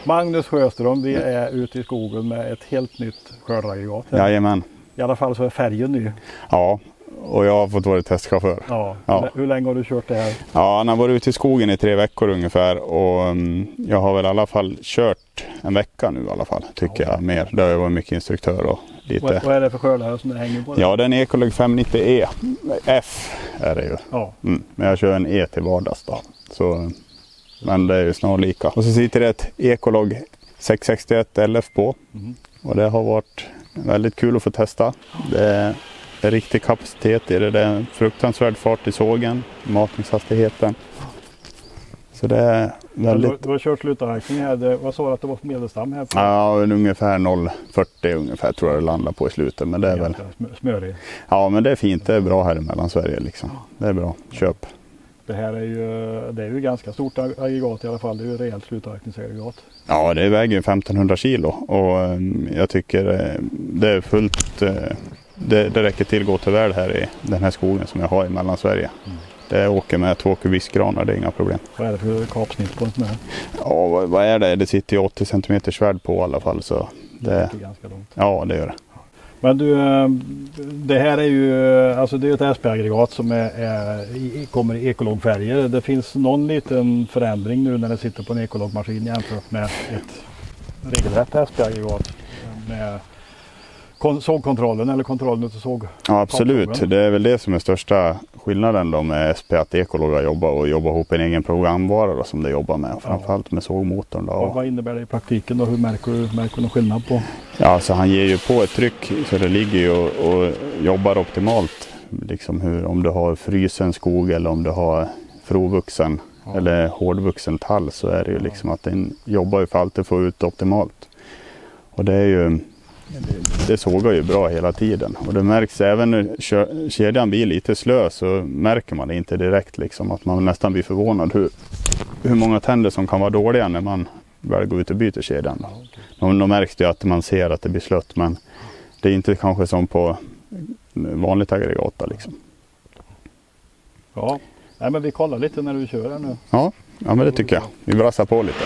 Magnus Sjöström, vi är ute i skogen med ett helt nytt skördaggregat. Jajamän. I alla fall så är färgen ny. Ja, och jag har fått vara testchaufför. Ja. Hur länge har du kört det här? Ja, han har varit ute i skogen i 3 veckor ungefär och jag har väl i alla fall kört en vecka nu i alla fall, tycker jag mer. Det har jag varit mycket instruktör och lite. Vad är det för skördare som det hänger på? Det? Ja, det är en Ecolog 590E. F är det ju. Ja. Men jag kör en E till vardags då. Så, men det är ju snarlika. Och så sitter det ett Ecolog 661 LF på. Och det har varit väldigt kul att få testa. Det är riktig kapacitet i det. Det är en fruktansvärd fart i sågen, matningshastigheten. Så det är väldigt... Du har kört slutavverkning här. Vad sa du att det var för medelstam här? Ja, ungefär 0,40 ungefär tror jag det landar på i slutet. Men det är väl... Smörig. Ja, men det är fint. Det är bra här i Mellansverige liksom. Det är bra. Köp. Det här är ju ganska stort aggregat i alla fall. Det är ju rejält slutavverkningsaggregat. Ja, det väger ju 1500 kilo och jag tycker det är fullt... Det räcker till gott och väl här i den här skogen som jag har i Mellansverige. Det åker med 2 kubikgranar, det är inga problem. Vad är det för kapsnitt på en sån här? Ja, vad är det? Det sitter ju 80 cm svärd på i alla fall. Så det är ganska långt. Ja, det gör det. Men du, det här är ju alltså det är ett SP-aggregat som kommer i Ecolog-färger. Det finns någon liten förändring nu när det sitter på en Ecolog-maskin jämfört med ett regelrätt SP-aggregat med sågkontrollen eller kontrollen av såg. Ja, absolut. Det är väl det som är största skillnaden då med SP, att Ecolog har jobbat ihop en egen programvara då, som det jobbar med. Framförallt med sågmotorn då. Och vad innebär det i praktiken då? Hur märker du någon skillnad på? Ja, så han ger ju på ett tryck så det ligger ju och jobbar optimalt. Liksom om du har frysen skog eller om du har frovuxen eller hårdvuxen tall, så är det ju liksom att den jobbar ju för alltid att få ut optimalt. Och det är ju... Det sågar ju bra hela tiden och det märks även när kedjan blir lite slö, så märker man det inte direkt liksom, att man nästan blir förvånad hur många tänder som kan vara dåliga när man väl går ut och byter kedjan. Då märks det att man ser att det blir slött, men det är inte kanske som på vanligt aggregat liksom. Ja, nej, men vi kollar lite när du kör här nu. Ja, men det tycker jag. Vi brassar på lite.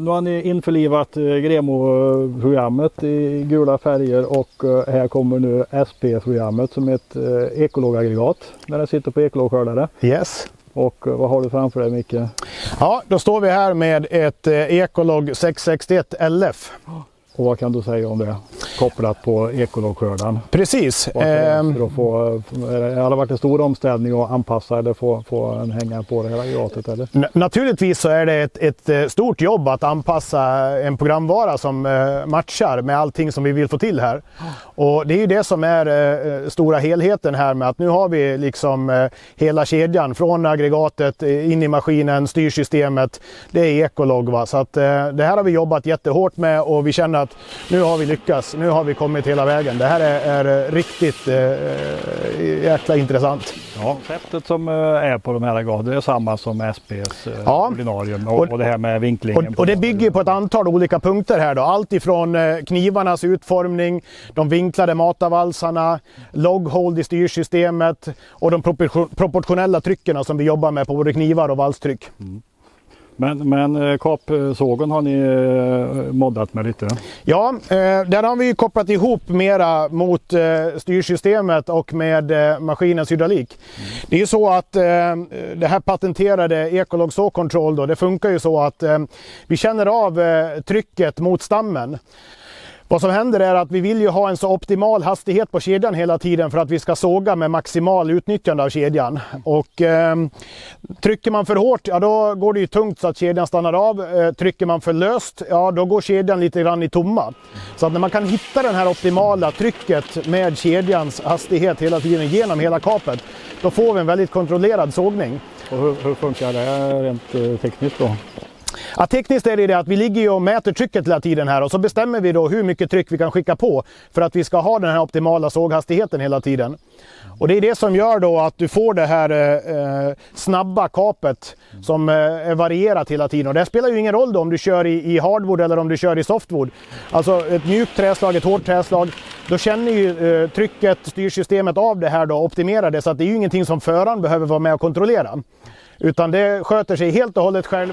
Nu har ni införlivat Gremo-programmet i gula färger och här kommer nu SP-programmet som är ett Ecolog-aggregat när det sitter på Ecolog-skördare. Yes. Och vad har du framför dig, Micke? Ja, då står vi här med ett Ecolog 661 LF. Och vad kan du säga om det kopplat på Ecolog-skördan? Precis. Det har varit en stor omställning att anpassa eller få en hänga på det här aggregatet, eller? Naturligtvis så är det ett stort jobb att anpassa en programvara som matchar med allting som vi vill få till här. Och det är ju det som är stora helheten här med att nu har vi liksom hela kedjan från aggregatet in i maskinen, styrsystemet. Det är Ecolog, va? Så att det här har vi jobbat jättehårt med och vi känner att nu har vi lyckats, nu har vi kommit hela vägen. Det här är riktigt jäkla intressant. Ja, receptet som är på de här aggregaten är samma som SP:s ordinarium och det här med vinklingen. Och det bygger på ett antal olika punkter här då. Allt ifrån knivarnas utformning, de vinklade matavalsarna, loghold i styrsystemet och de proportionella tryckerna som vi jobbar med på både knivar och valstryck. Men kapsågen har ni moddat med lite? Ja, där har vi kopplat ihop mera mot styrsystemet och med maskinens hydraulik. Det är ju så att det här patenterade Ecolog Saw Control då, det funkar ju så att vi känner av trycket mot stammen. Vad som händer är att vi vill ju ha en så optimal hastighet på kedjan hela tiden för att vi ska såga med maximal utnyttjande av kedjan. Och trycker man för hårt, ja då går det ju tungt så att kedjan stannar av. Trycker man för löst, ja då går kedjan lite grann i tomma. Så att när man kan hitta det här optimala trycket med kedjans hastighet hela tiden genom hela kapet, då får vi en väldigt kontrollerad sågning. Och hur funkar det rent tekniskt då? Ja, tekniskt är det att vi ligger ju och mäter trycket hela tiden här och så bestämmer vi då hur mycket tryck vi kan skicka på för att vi ska ha den här optimala såghastigheten hela tiden. Och det är det som gör då att du får det här snabba kapet som är varierat hela tiden. Och det spelar ju ingen roll då om du kör i hardwood eller om du kör i softwood. Alltså ett mjukt träslag, ett hårt träslag, då känner ju trycket, styrsystemet av det här då, optimerar det, så att det är ju ingenting som föraren behöver vara med och kontrollera. Utan det sköter sig helt och hållet själv.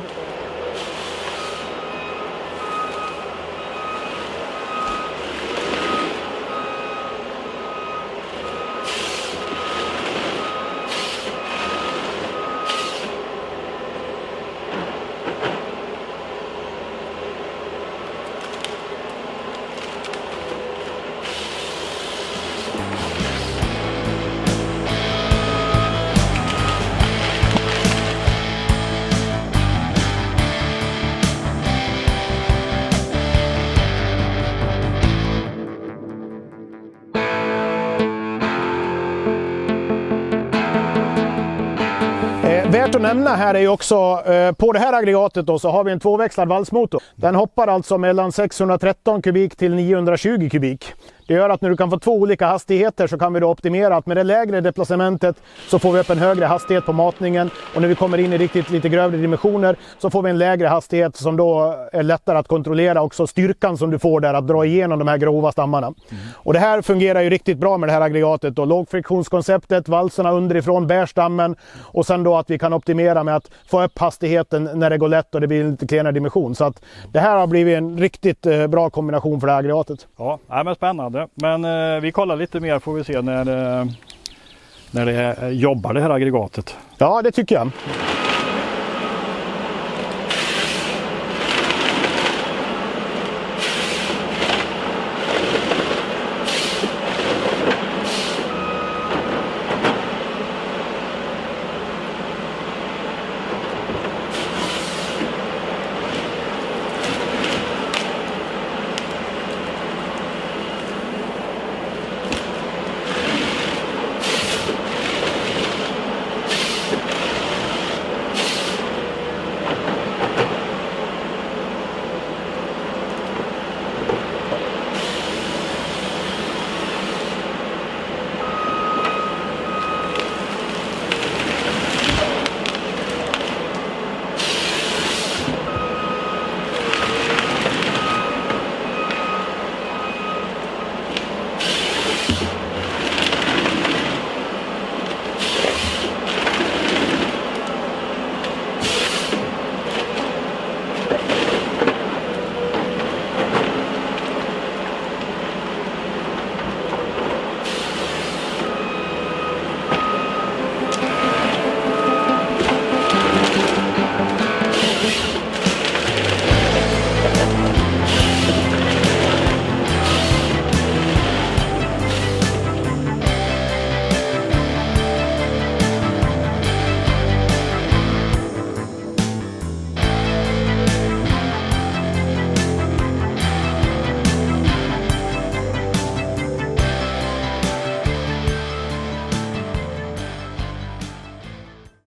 Värt att nämna här är ju också, på det här aggregatet då, så har vi en tvåväxlad valsmotor. Den hoppar alltså mellan 613 kubik till 920 kubik. Det gör att när du kan få två olika hastigheter så kan vi då optimera att med det lägre deplacementet så får vi upp en högre hastighet på matningen, och när vi kommer in i riktigt lite grövre dimensioner så får vi en lägre hastighet som då är lättare att kontrollera, också styrkan som du får där att dra igenom de här grova stammarna. Och det här fungerar ju riktigt bra med det här aggregatet då. Lågfriktionskonceptet, valserna underifrån bär stammen, och sen då att vi kan optimera med att få upp hastigheten när det går lätt och det blir en lite klenare dimension. Så att det här har blivit en riktigt bra kombination för det här aggregatet. Ja, men spännande. Men vi kollar lite mer, får vi se när det jobbar det här aggregatet. Ja, det tycker jag.